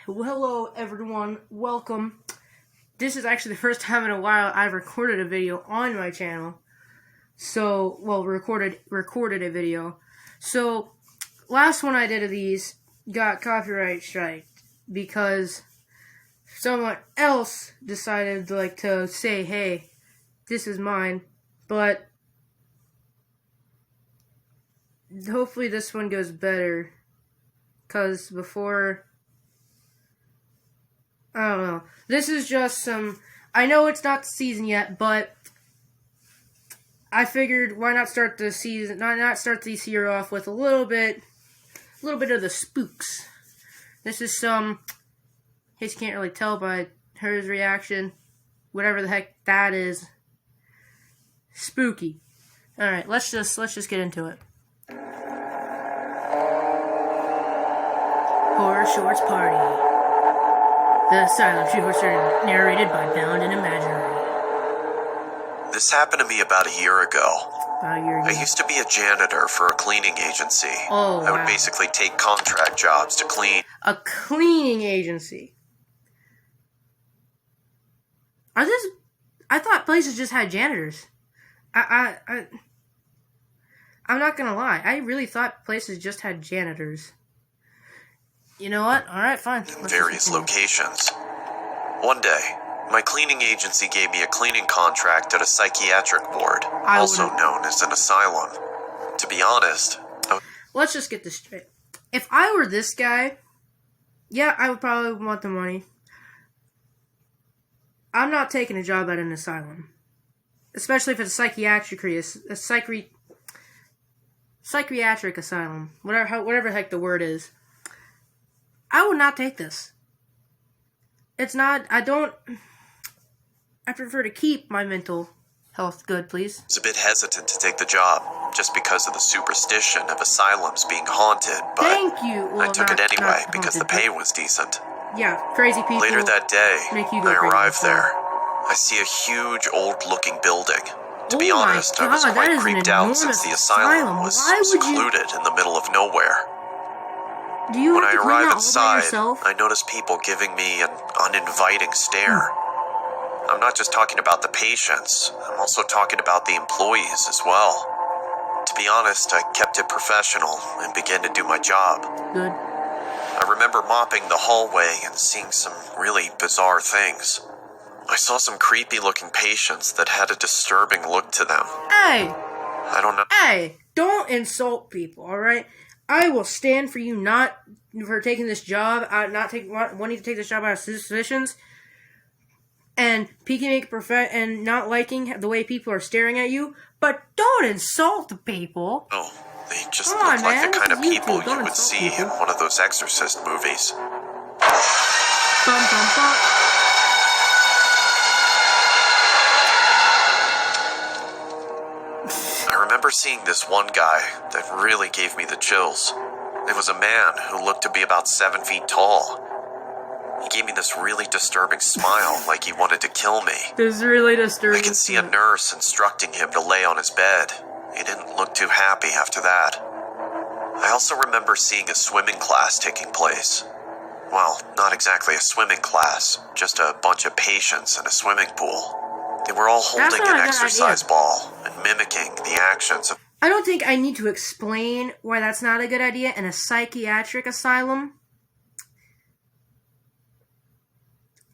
Well, hello everyone, welcome. This is actually the first time in a while I've recorded a video on my channel. Recorded a video. So, last one I did of these got copyright striked because someone else decided to say, hey, this is mine, but hopefully this one goes better, because before, I don't know. This is just some... I know it's not the season yet, but I figured why not start the season... Not start this year off with a little bit of the spooks. This is some... You can't really tell by her reaction. Whatever the heck that is. Spooky. Alright, let's just get into it. Horror Shorts Party. The Asylum shorts are narrated by Bound and Imaginary. This happened to me about a year ago. I used to be a janitor for a cleaning agency. Oh, wow. I would basically take contract jobs to clean. A cleaning agency? I thought places just had janitors. I'm not gonna lie. I really thought places just had janitors. You know what? Alright, fine. In various locations. One day, my cleaning agency gave me a cleaning contract at a psychiatric ward, also known as an asylum. To be honest... Let's just get this straight. If I were this guy, yeah, I would probably want the money. I'm not taking a job at an asylum. Especially if it's a psychiatric asylum. Whatever the heck the word is. I would not take this. It's not, I prefer to keep my mental health good, please. I was a bit hesitant to take the job, just because of the superstition of asylums being haunted, but thank you. Well, I took it anyway because the pay was decent. Yeah, crazy people. Later that day, I arrived there. I see a huge, old-looking building. To be honest, I was quite creeped out since the asylum was secluded in the middle of nowhere. When I arrive inside, I notice people giving me an uninviting stare. I'm not just talking about the patients, I'm also talking about the employees as well. To be honest, I kept it professional and began to do my job. Good. I remember mopping the hallway and seeing some really bizarre things. I saw some creepy-looking patients that had a disturbing look to them. Hey! I don't know. Hey! Don't insult people, alright? I will stand for you not for taking this job, wanting to take this job out of suspicions, and and not liking the way people are staring at you, but don't insult the people. Oh, they just look like the kind of people you would see in one of those Exorcist movies. Bum, bum, bum. I remember seeing this one guy that really gave me the chills. It was a man who looked to be about 7 feet tall. He gave me this really disturbing smile, like he wanted to kill me. This is really disturbing. I can see a nurse instructing him to lay on his bed. He didn't look too happy after that. I also remember seeing a swimming class taking place. Well, not exactly a swimming class, just a bunch of patients in a swimming pool. They were all holding an exercise ball and mimicking the actions of... I don't think I need to explain why that's not a good idea in a psychiatric asylum.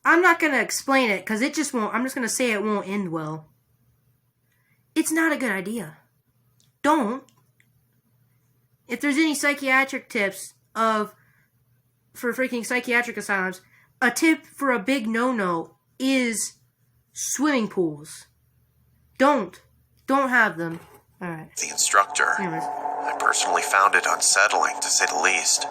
I'm not going to explain it, because it just won't... I'm just going to say it won't end well. It's not a good idea. Don't. If there's any psychiatric tips for freaking psychiatric asylums, a tip for a big no-no is... swimming pools. Don't have them. Alright. The instructor. Anyways. I personally found it unsettling, to say the least.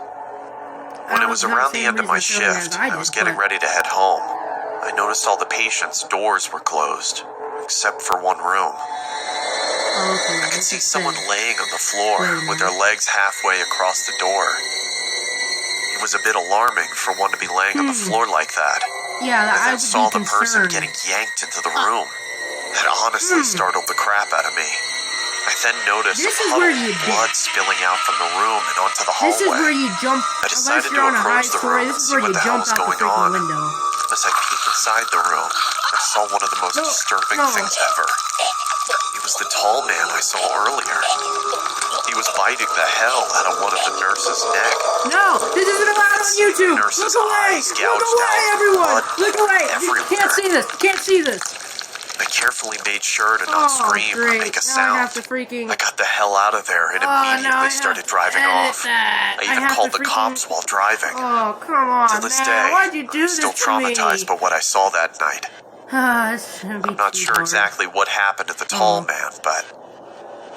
When it was around the end of my shift, I was getting ready to head home. I noticed all the patients' doors were closed, except for one room. Okay, I could see someone laying on the floor with their legs halfway across the door. It was a bit alarming for one to be laying on the floor like that. Yeah, I would be saw the person concerned. getting yanked into the room. That honestly startled the crap out of me. I then noticed a puddle of blood spilling out from the room and onto the hallway. This is where you jump. I decided to approach the room and see what the hell was going on. As I peeked inside the room, I saw one of the most disturbing things ever. It was the tall man I saw earlier. He was biting the hell out of one of the nurse's neck. No, this isn't allowed on YouTube. Nurse's Look away! eyes gouged Look away, out, everyone! blood Look away! everywhere. You can't see this. Can't see this. I carefully made sure to not scream or make a sound. I have to freaking... I got the hell out of there and immediately started driving off. That. I even called the cops while driving. Oh, come on, to this man. day, Why'd you do I'm this still to me? traumatized by what I saw that night. I'm not sure exactly what happened to the tall man, but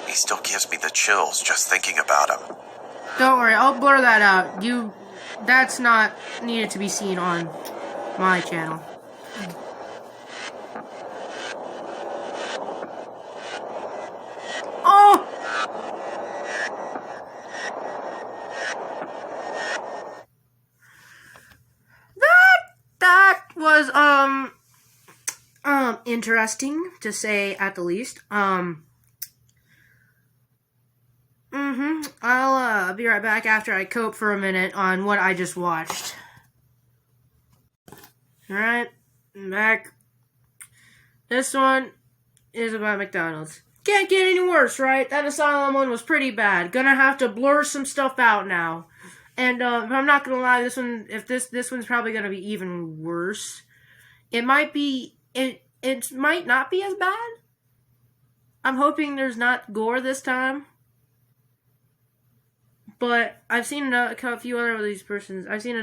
he still gives me the chills just thinking about him. Don't worry, I'll blur that out. That's not needed to be seen on my channel. Oh! That was, interesting, to say at the least. I'll be right back after I cope for a minute on what I just watched. Alright, I'm back. This one is about McDonald's. Can't get any worse, right? That Asylum one was pretty bad. Gonna have to blur some stuff out now. And, I'm not gonna lie, this one, this one's probably gonna be even worse. It might be, it might not be as bad. I'm hoping there's not gore this time. But I've seen a few other of these persons. I've seen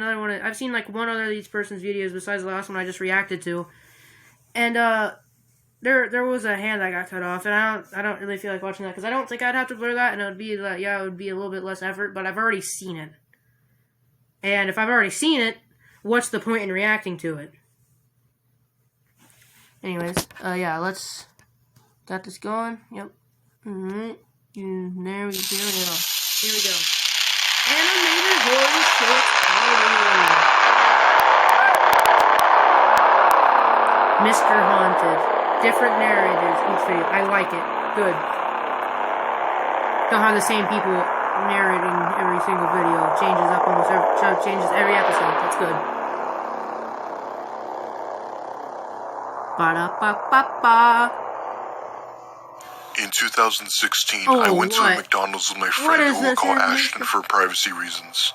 like one other of these persons' videos besides the last one I just reacted to. And, there was a hand that got cut off, and I don't really feel like watching that, because I don't think I'd have to blur that, and it would be like, yeah, it would be a little bit less effort, but I've already seen it. And if I've already seen it, what's the point in reacting to it? Anyways, yeah, let's got this going. Yep. Alright. And there we go. Here we go. Animated horror short party. Mr. Haunted. Different narrators each video. I like it. Good. Don't have the same people narrating every single video. Changes up changes every episode. That's good. Ba-da-ba-ba-ba. In 2016, I went to a McDonald's with my friend who we'll call Ashton for privacy reasons.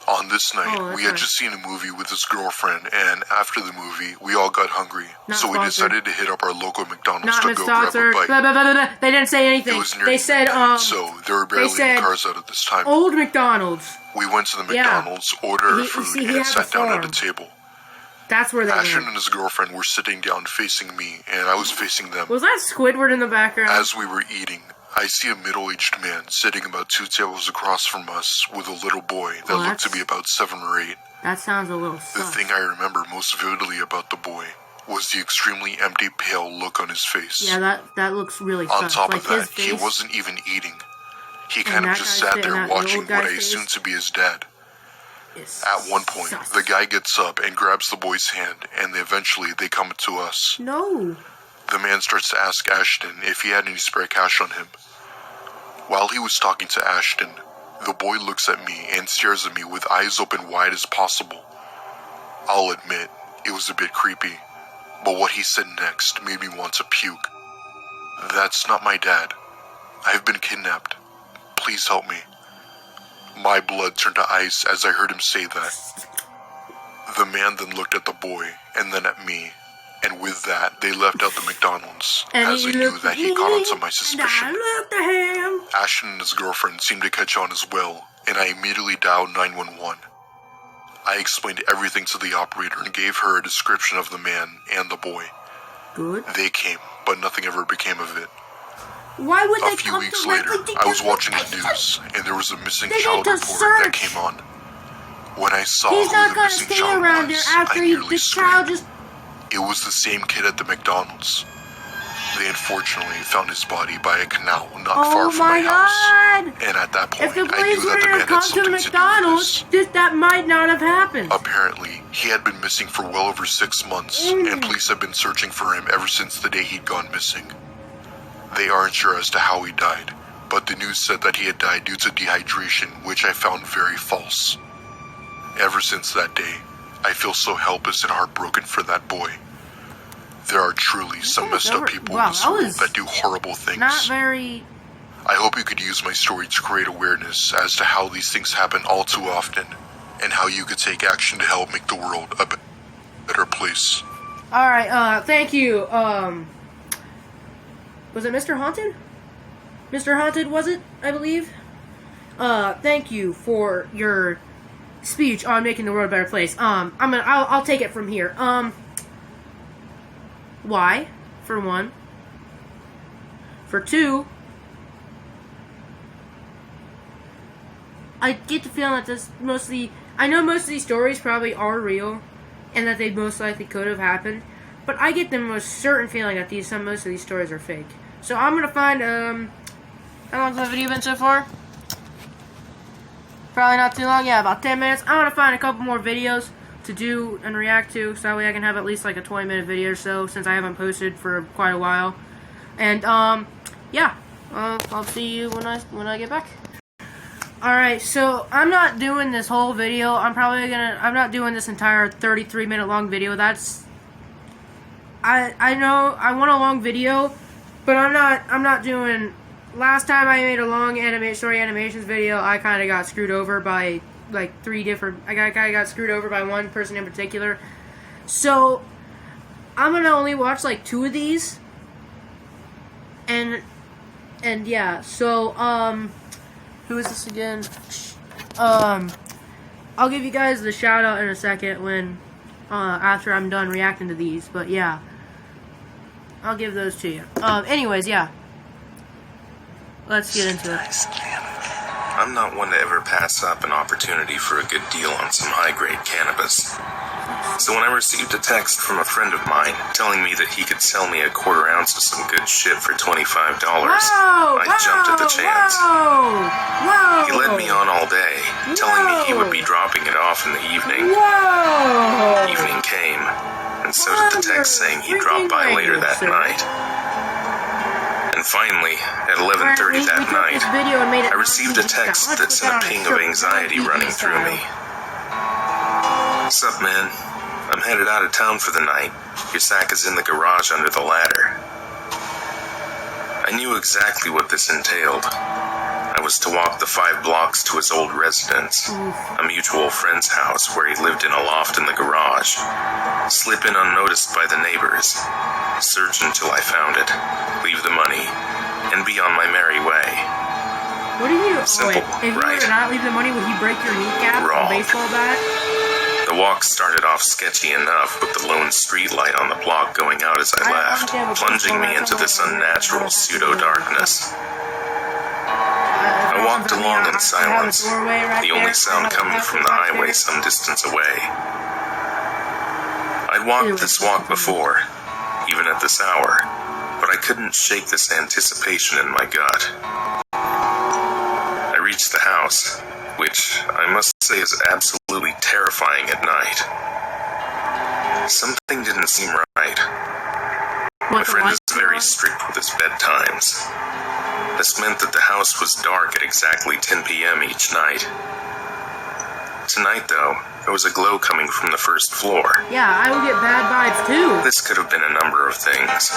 On this night, we had just seen a movie with his girlfriend, and after the movie, we all got hungry. So we decided to hit up our local McDonald's to go grab a bite. Blah, blah, blah, blah. They didn't say anything. It was near they said, midnight, so there were barely any cars out at this time. Old McDonald's. We went to the McDonald's, ordered our food, and sat down at a table. That's where they Ashton and his girlfriend were sitting down facing me, and I was facing them. Was that Squidward in the background? As we were eating, I see a middle-aged man sitting about 2 tables across from us with a little boy that looked to be about 7 or 8. That sounds a little sus. The thing I remember most vividly about the boy was the extremely empty, pale look on his face. Yeah, that looks really sus. On top of that, he wasn't even eating. He kind of just sat there watching what I assumed to be his dad. At one point, the guy gets up and grabs the boy's hand, and eventually they come to us. No. The man starts to ask Ashton if he had any spare cash on him. While he was talking to Ashton, the boy looks at me and stares at me with eyes open wide as possible. I'll admit, it was a bit creepy, but what he said next made me want to puke. "That's not my dad. I've been kidnapped. Please help me." My blood turned to ice as I heard him say that. The man then looked at the boy, and then at me, and with that, they left out the McDonald's, as I knew that he caught on to my suspicion. Ashton and his girlfriend seemed to catch on as well, and I immediately dialed 911. I explained everything to the operator and gave her a description of the man and the boy. Good. They came, but nothing ever became of it. Why would they A few weeks later, I was watching the news, and there was a missing child report that came on. When I saw who the missing child was, I nearly screamed. It was the same kid at the McDonald's. They unfortunately found his body by a canal not far from my house. And at that point, I knew that the man had something to do with this. That might not have happened. Apparently, he had been missing for well over 6 months, and police have been searching for him ever since the day he'd gone missing. They aren't sure as to how he died, but the news said that he had died due to dehydration, which I found very false. Ever since that day, I feel so helpless and heartbroken for that boy. There are truly some messed up people in this world that do horrible things. Not very... I hope you could use my story to create awareness as to how these things happen all too often, and how you could take action to help make the world a better place. Alright, thank you. Was it Mr. Haunted? Mr. Haunted, was it? I believe? Thank you for your speech on making the world a better place. I'll take it from here. Why? For one. For two, I get the feeling that I know most of these stories probably are real, and that they most likely could have happened, but I get the most certain feeling that most of these stories are fake. So I'm gonna find, how long's the video been so far? Probably not too long, yeah, about 10 minutes. I'm gonna find a couple more videos to do and react to, so that way I can have at least like a 20-minute video or so, since I haven't posted for quite a while. And, yeah, I'll see you when I get back. Alright, so I'm not doing this whole video. I'm not doing this entire 33-minute long video. I know I want a long video, but I'm not doing... Last time I made a long story animations video, I kind of got screwed over by like I got screwed over by one person in particular. So I'm gonna only watch like 2 of these, and yeah. So who is this again? I'll give you guys the shout out in a second when after I'm done reacting to these. But yeah, I'll give those to you. Anyways, yeah. Let's get into it. I'm not one to ever pass up an opportunity for a good deal on some high-grade cannabis. So when I received a text from a friend of mine telling me that he could sell me a quarter ounce of some good shit for $25, I jumped at the chance. He led me on all day, telling me he would be dropping it off in the evening. Evening came, and so did the text saying he'd drop by later that night. And finally, at 11:30 that night, I received a text that sent a ping of anxiety running through me. Sup, man? I'm headed out of town for the night. Your sack is in the garage under the ladder. I knew exactly what this entailed. I was to walk the 5 blocks to his old residence, a mutual friend's house where he lived in a loft in the garage, slip in unnoticed by the neighbors, search until I found it, leave the money, and be on my merry way. What do you... Simple, if you right? were to not leave the money, would he break your kneecap with a baseball bat? The walk started off sketchy enough with the lone street light on the block going out as I left, plunging me into this unnatural pseudo-darkness. I walked along in silence, the only sound coming from the highway some distance away. I'd walked this walk before, even at this hour, but I couldn't shake this anticipation in my gut. I reached the house, which I must say is absolutely terrifying at night. Something didn't seem right. My friend is very strict with his bedtimes. This meant that the house was dark at exactly 10 p.m. each night. Tonight, though, there was a glow coming from the first floor. Yeah, I will get bad vibes too. This could have been a number of things.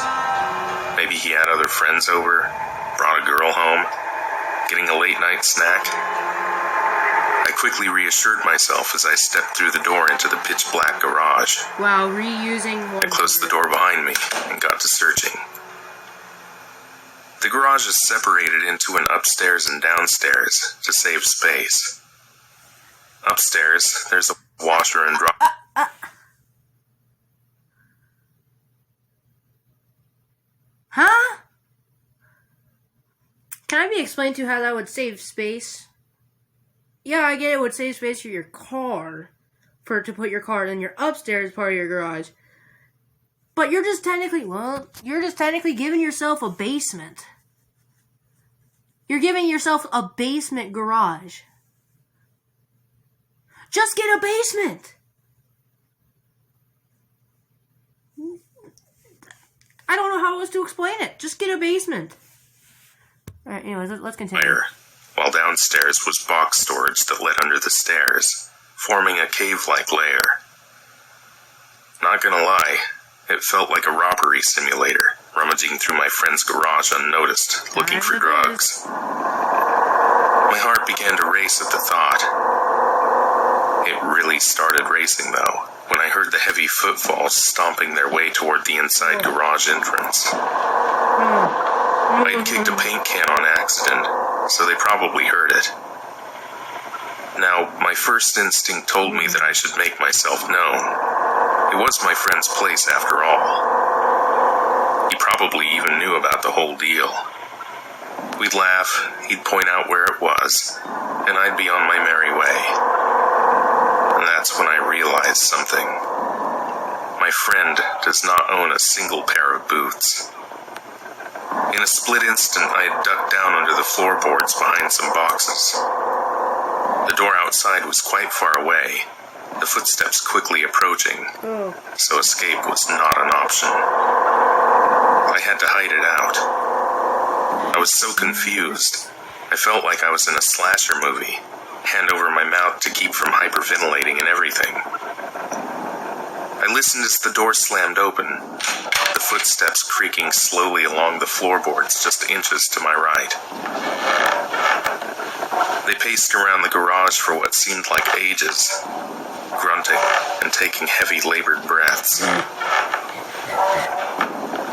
Maybe he had other friends over, brought a girl home, getting a late-night snack. I quickly reassured myself as I stepped through the door into the pitch-black garage. Wow, reusing... I closed the door behind me and got to searching. The garage is separated into an upstairs and downstairs to save space. Upstairs, there's a washer and dryer. Huh? Can I be explained to how that would save space? Yeah, I get it would save space for your car, to put your car in your upstairs part of your garage. But you're just technically giving yourself a basement. You're giving yourself a basement garage. Just get a basement. I don't know how else to explain it. Just get a basement. Alright, anyways, let's continue. While downstairs was box storage that led under the stairs, forming a cave-like lair. Not gonna lie, it felt like a robbery simulator, rummaging through my friend's garage unnoticed, looking for drugs. My heart began to race at the thought. It really started racing, though, when I heard the heavy footfalls stomping their way toward the inside garage entrance. I had kicked a paint can on accident, so they probably heard it. Now, my first instinct told me that I should make myself known. It was my friend's place, after all. He probably even knew about the whole deal. We'd laugh, he'd point out where it was, and I'd be on my merry way. And that's when I realized something. My friend does not own a single pair of boots. In a split instant, I had ducked down under the floorboards behind some boxes. The door outside was quite far away, the footsteps quickly approaching, so escape was not an option. I had to hide it out. I was so confused. I felt like I was in a slasher movie, hand over my mouth to keep from hyperventilating and everything. I listened as the door slammed open, the footsteps creaking slowly along the floorboards just inches to my right. They paced around the garage for what seemed like ages, grunting and taking heavy labored breaths.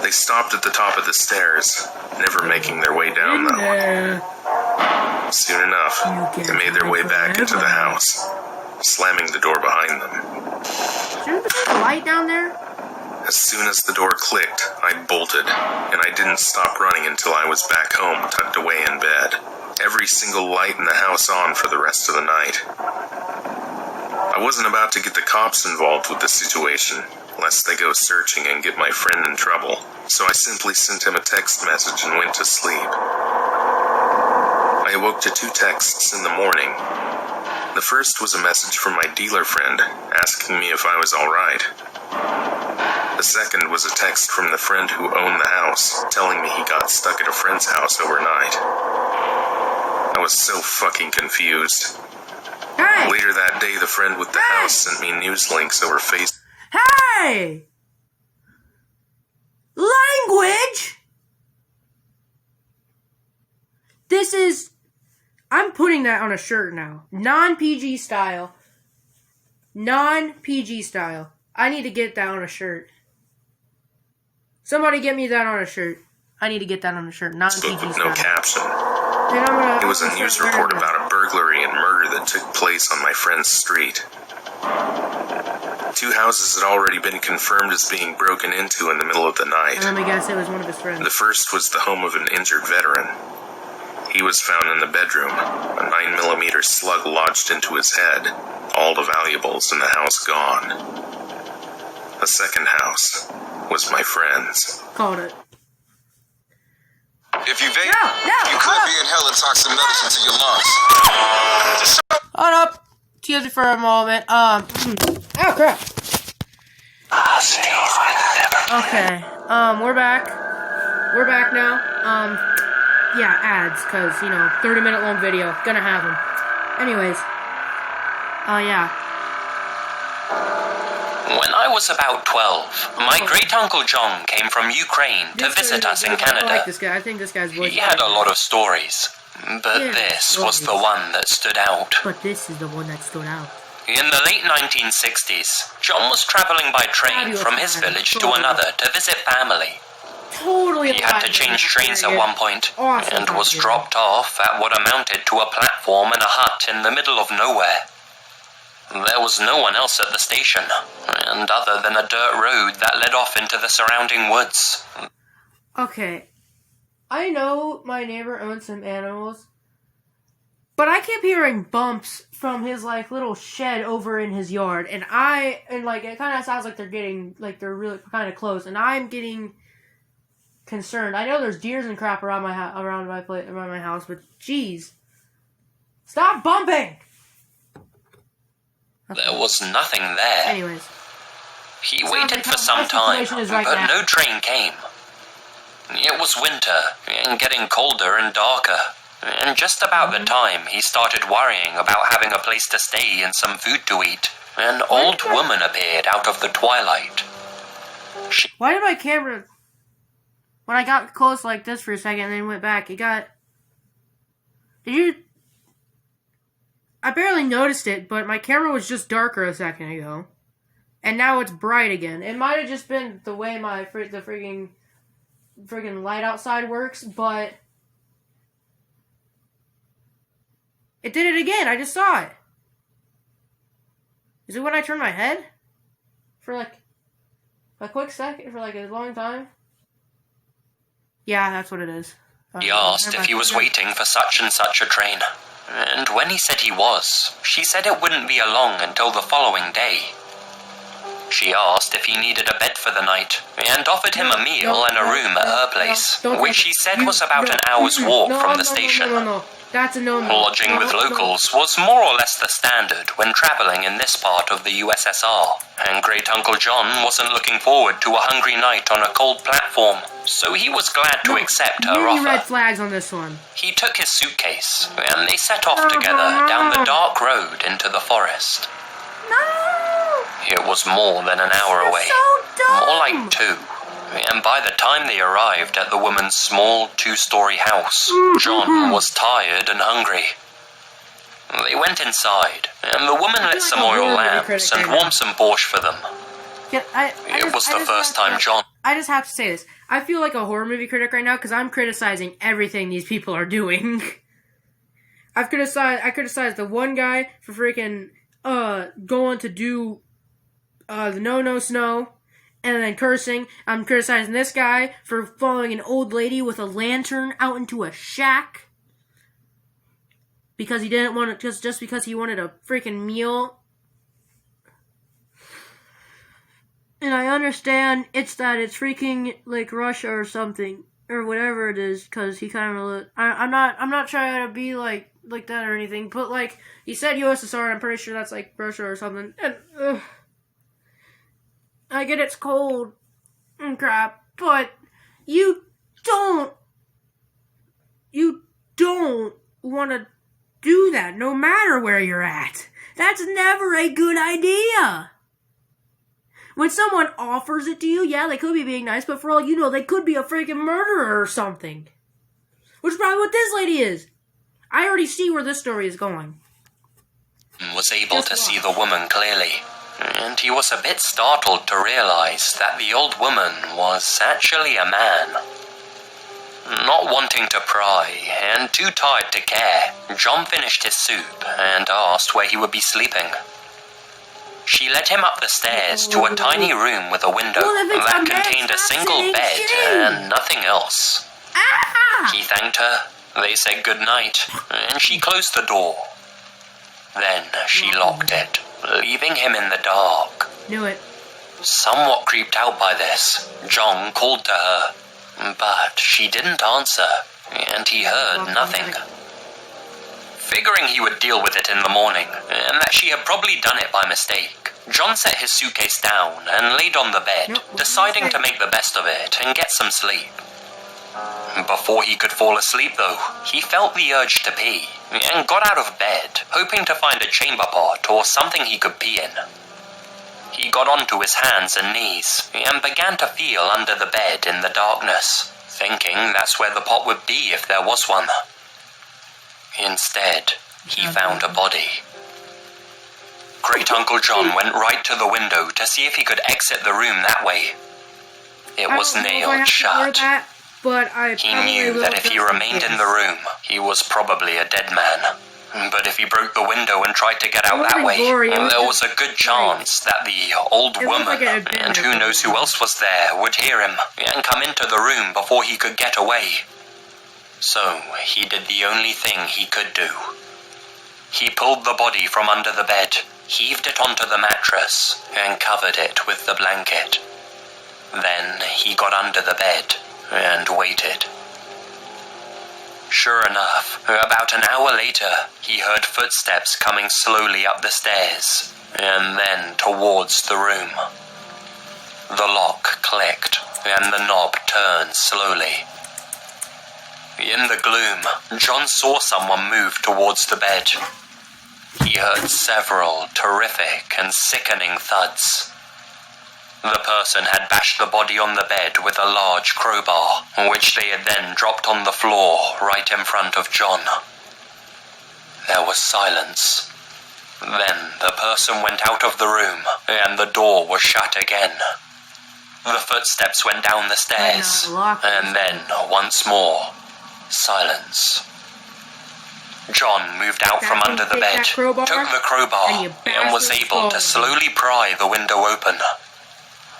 They stopped at the top of the stairs, never making their way down, though. Soon enough, they made their way back into the house, slamming the door behind them. Shouldn't there be a light down there? As soon as the door clicked, I bolted, and I didn't stop running until I was back home, tucked away in bed. Every single light in the house on for the rest of the night. I wasn't about to get the cops involved with the situation, lest they go searching and get my friend in trouble, so I simply sent him a text message and went to sleep. I awoke to 2 texts in the morning. The first was a message from my dealer friend, asking me if I was alright. The second was a text from the friend who owned the house, telling me he got stuck at a friend's house overnight. I was so fucking confused. Hey! Later that day, the friend with the house sent me news links over Facebook. Hey! Language! This is... I'm putting that on a shirt now. Non-PG style. Non-PG style. I need to get that on a shirt. Somebody get me that on a shirt. I need to get that on a shirt. Non-PG with style. No caption. It was a news report about a burglary and murder that took place on my friend's street. 2 houses had already been confirmed as being broken into in the middle of the night. And let me guess, it was one of his friends. The first was the home of an injured veteran. He was found in the bedroom, a 9mm slug lodged into his head, all the valuables in the house gone. The second house was my friend's. Called it. If you vape, you could be inhaling toxic metals into your lungs. Hold up. Excuse me for a moment. Oh crap. Okay. We're back. We're back now. Yeah, ads, cause 30-minute long video, gonna have them. Anyways. Yeah. When I was about 12, my great-uncle John came from Ukraine to visit us in Canada. I like this guy. I think this guy's voice. He had a lot of stories, but this was the one that stood out. But this is the one that stood out. In the late 1960s, John was traveling by train from his village to another to visit family. Totally. He had to change trains at one point, and was dropped off at what amounted to a platform in a hut in the middle of nowhere. There was no one else at the station, and other than a dirt road that led off into the surrounding woods. Okay, I know my neighbor owns some animals, but I kept hearing bumps from his little shed over in his yard, and it kind of sounds like they're getting really kind of close, and I'm getting concerned. I know there's deers and crap around my house, but geez, stop bumping. There was nothing there. Anyways. He waited for some time, but no train came. It was winter, and getting colder and darker, and just about the time he started worrying about having a place to stay and some food to eat, an old woman appeared out of the twilight. Why did my camera... When I got close like this for a second and then went back, it got... Did you... I barely noticed it, but my camera was just darker a second ago. And now it's bright again. It might have just been the way the friggin' light outside works, but... It did it again, I just saw it. Is it when I turn my head? For like... a quick second? For like a long time? Yeah, that's what it is. He asked if he was waiting for such and such a train. And when he said he was, she said it wouldn't be along until the following day. She asked if he needed a bed for the night, and offered him a meal and a room at her place, which she said was about an hour's walk from the station. No. That's a no-no. Lodging with locals was more or less the standard when travelling in this part of the USSR, and Great Uncle John wasn't looking forward to a hungry night on a cold platform, so he was glad to accept her offer. Red flags on this one. He took his suitcase, and they set off together down the dark road into the forest. No! It was more than an hour away, more like 2. And by the time they arrived at the woman's small 2-story house, John was tired and hungry. They went inside, and the woman lit some oil lamps and warmed some borscht for them. It was the first time John... I just have to say this. I feel like a horror movie critic right now because I'm criticizing everything these people are doing. I criticized the one guy for freaking going to do the no snow. And then cursing. I'm criticizing this guy for following an old lady with a lantern out into a shack. Because he didn't want to, just because he wanted a freaking meal. And I understand it's freaking like Russia or something. Or whatever it is. Because he kind of, I'm not trying to be like that or anything. But like, he said USSR and I'm pretty sure that's like Russia or something. And, I get it's cold and crap, but you don't want to do that no matter where you're at. That's never a good idea. When someone offers it to you, yeah, they could be being nice, but for all you know, they could be a freaking murderer or something. Which is probably what this lady is. I already see where this story is going. Was able to see the woman clearly. And he was a bit startled to realize that the old woman was actually a man. Not wanting to pry, and too tired to care, John finished his soup and asked where he would be sleeping. She led him up the stairs to a tiny room with a window that contained a single bed and nothing else. He thanked her, they said goodnight, and she closed the door. Then she locked it, leaving him in the dark. Knew it. Somewhat creeped out by this, John called to her, but she didn't answer, and he heard nothing. Figuring he would deal with it in the morning, and that she had probably done it by mistake, John set his suitcase down and laid on the bed, deciding to make the best of it and get some sleep. Before he could fall asleep, though, he felt the urge to pee, and got out of bed, hoping to find a chamber pot or something he could pee in. He got onto his hands and knees, and began to feel under the bed in the darkness, thinking that's where the pot would be if there was one. Instead, he found a body. Great Uncle John went right to the window to see if he could exit the room that way. It was nailed shut. He knew that if he remained in the room, he was probably a dead man. But if he broke the window and tried to get out that way, there was a good chance that the old woman, and who knows who else was there, would hear him and come into the room before he could get away. So he did the only thing he could do. He pulled the body from under the bed, heaved it onto the mattress, and covered it with the blanket. Then he got under the bed and waited. Sure enough, about an hour later, he heard footsteps coming slowly up the stairs, and then towards the room. The lock clicked, and the knob turned slowly. In the gloom, John saw someone move towards the bed. He heard several terrific and sickening thuds. The person had bashed the body on the bed with a large crowbar, which they had then dropped on the floor right in front of John. There was silence. Then the person went out of the room, and the door was shut again. The footsteps went down the stairs, and then, once more, silence. John moved out from under the bed, took the crowbar, and was able to slowly pry the window open.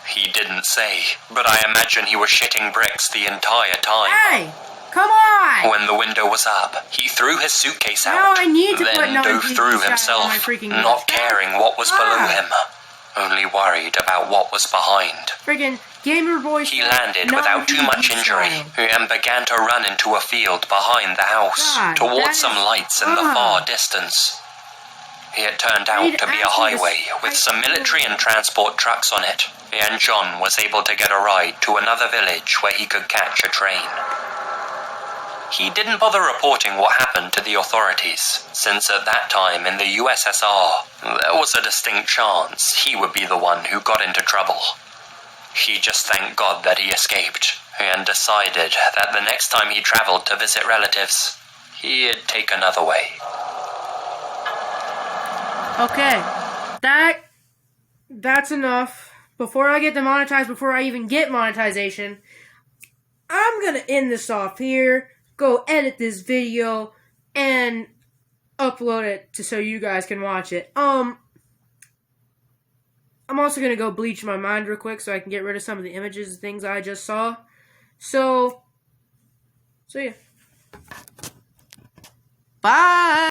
He didn't say, but I imagine he was shitting bricks the entire time. Hey! Come on! When the window was up, he threw his suitcase out, then dove through himself, not caring what was below him, only worried about what was behind. Friggin' gamer boys. He landed without too much injury and began to run into a field behind the house, towards some lights in the far distance. It turned out to be a highway with some military and transport trucks on it, and John was able to get a ride to another village where he could catch a train. He didn't bother reporting what happened to the authorities, since at that time in the USSR, there was a distinct chance he would be the one who got into trouble. He just thanked God that he escaped, and decided that the next time he traveled to visit relatives, he'd take another way. Okay, that's enough. Before I get demonetized, before I even get monetization, I'm gonna end this off here, go edit this video, and upload it so you guys can watch it. I'm also gonna go bleach my mind real quick so I can get rid of some of the images and things I just saw. So yeah. Bye!